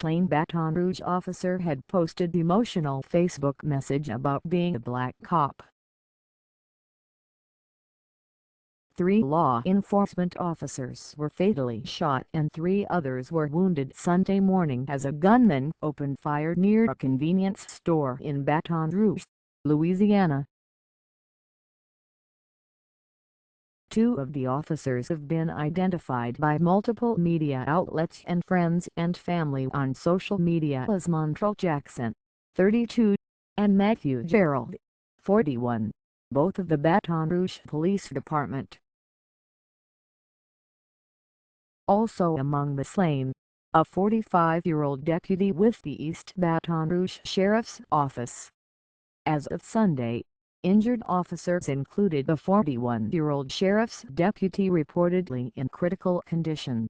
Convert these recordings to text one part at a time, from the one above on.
slain Baton Rouge officer had posted emotional Facebook message about being a black cop. 3 law enforcement officers were fatally shot and 3 others were wounded Sunday morning as a gunman opened fire near a convenience store in Baton Rouge, Louisiana. 2 of the officers have been identified by multiple media outlets and friends and family on social media as Montrell Jackson, 32, and Matthew Gerald, 41, both of the Baton Rouge Police Department. Also among the slain, a 45-year-old deputy with the East Baton Rouge Sheriff's Office. As of Sunday, injured officers included a 41-year-old sheriff's deputy reportedly in critical condition,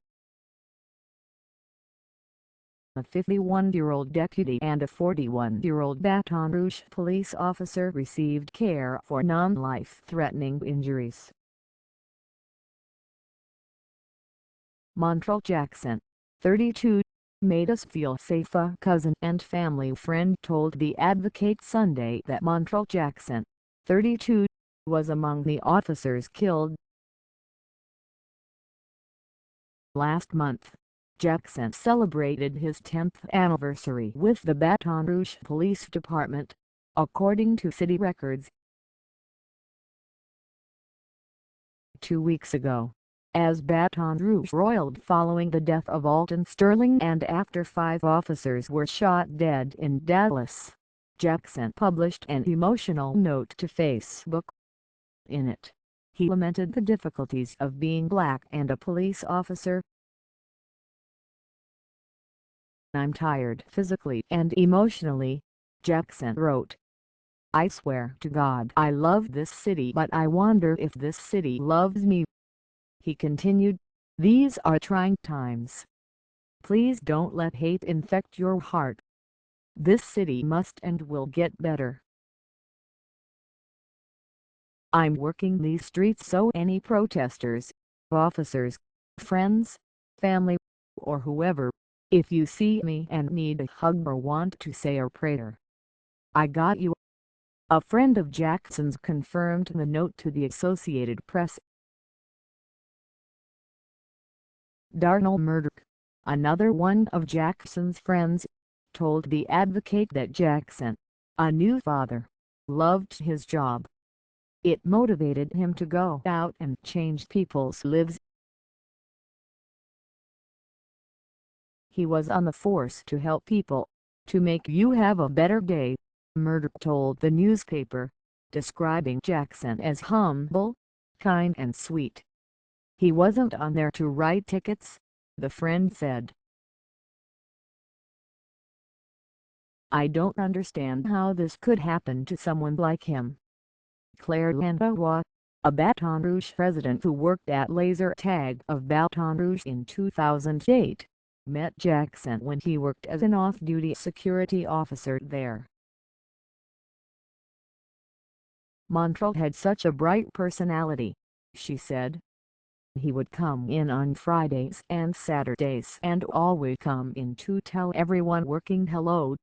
a 51-year-old deputy and a 41-year-old Baton Rouge police officer received care for non-life-threatening injuries. Montrell Jackson, 32, made us feel safe, a cousin and family friend told The Advocate Sunday that Montrell Jackson, 32, was among the officers killed. Last month, Jackson celebrated his 10th anniversary with the Baton Rouge Police Department, according to city records. 2 weeks ago, as Baton Rouge roiled following the death of Alton Sterling and after 5 officers were shot dead in Dallas, Jackson published an emotional note to Facebook. In it, he lamented the difficulties of being black and a police officer. "I'm tired physically and emotionally," Jackson wrote. "I swear to God I love this city, but I wonder if this city loves me." He continued, "These are trying times. Please don't let hate infect your heart. This city must and will get better. I'm working these streets so any protesters, officers, friends, family, or whoever, if you see me and need a hug or want to say a prayer, I got you." A friend of Jackson's confirmed the note to the Associated Press. Darnell Murdoch, another one of Jackson's friends, told The Advocate that Jackson, a new father, loved his job. It motivated him to go out and change people's lives. He was on the force to help people, to make you have a better day, Murdoch told the newspaper, describing Jackson as humble, kind and sweet. He wasn't on there to write tickets, the friend said. "I don't understand how this could happen to someone like him." Claire Landois, a Baton Rouge resident who worked at Laser Tag of Baton Rouge in 2008, met Jackson when he worked as an off-duty security officer there. "Montrell had such a bright personality," she said. "He would come in on Fridays and Saturdays and always come in to tell everyone working hello.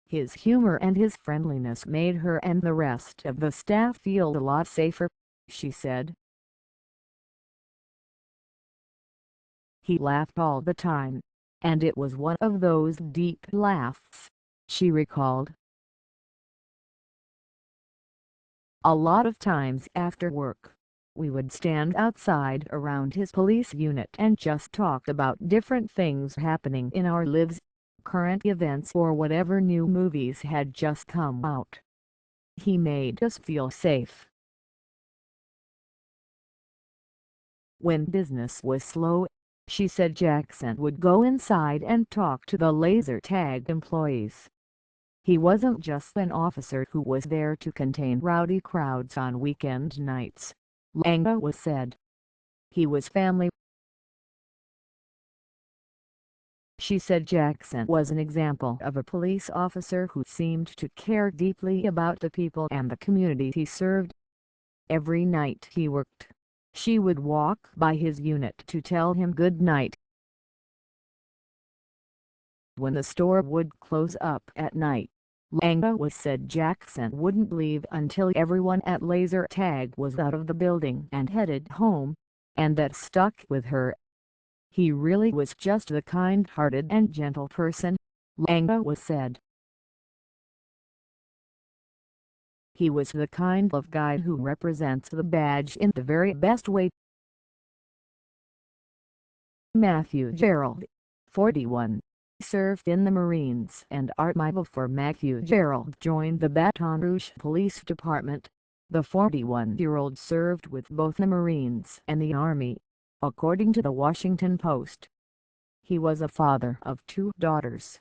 His humor and his friendliness made her and the rest of the staff feel a lot safer," she said. "He laughed all the time, and it was one of those deep laughs," she recalled. "A lot of times after work, we would stand outside around his police unit and just talk about different things happening in our lives, current events or whatever new movies had just come out. He made us feel safe." When business was slow, she said Jackson would go inside and talk to the laser tag employees. He wasn't just an officer who was there to contain rowdy crowds on weekend nights, Landois said. He was family. She said Jackson was an example of a police officer who seemed to care deeply about the people and the community he served. Every night he worked, she would walk by his unit to tell him good night. when the store would close up at night. Langlois said Jackson wouldn't leave until everyone at laser tag was out of the building and headed home, and that stuck with her. "He really was just the kind-hearted and gentle person," Langlois said. "He was the kind of guy who represents the badge in the very best way." Matthew Gerald, 41, served in the Marines and Army before Matthew Gerald joined the Baton Rouge Police Department. The 41-year-old served with both the Marines and the Army, according to the Washington Post. He was a father of 2 daughters.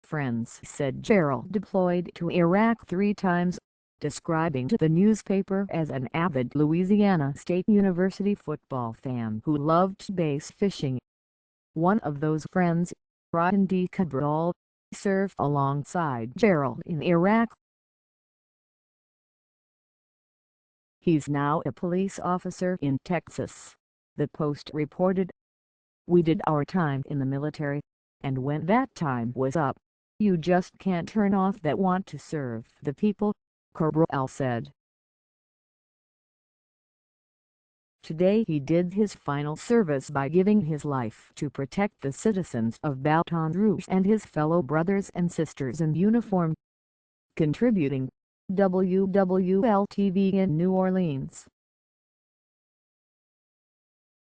Friends said Gerald deployed to Iraq 3 times, describing to the newspaper as an avid Louisiana State University football fan who loved bass fishing. One of those friends, Ryan D. Cabral, served alongside Gerald in Iraq. He's now a police officer in Texas, the Post reported. "We did our time in the military, and when that time was up, you just can't turn off that want to serve the people," Cabral said. Today he did his final service by giving his life to protect the citizens of Baton Rouge and his fellow brothers and sisters in uniform. Contributing, WWL-TV in New Orleans.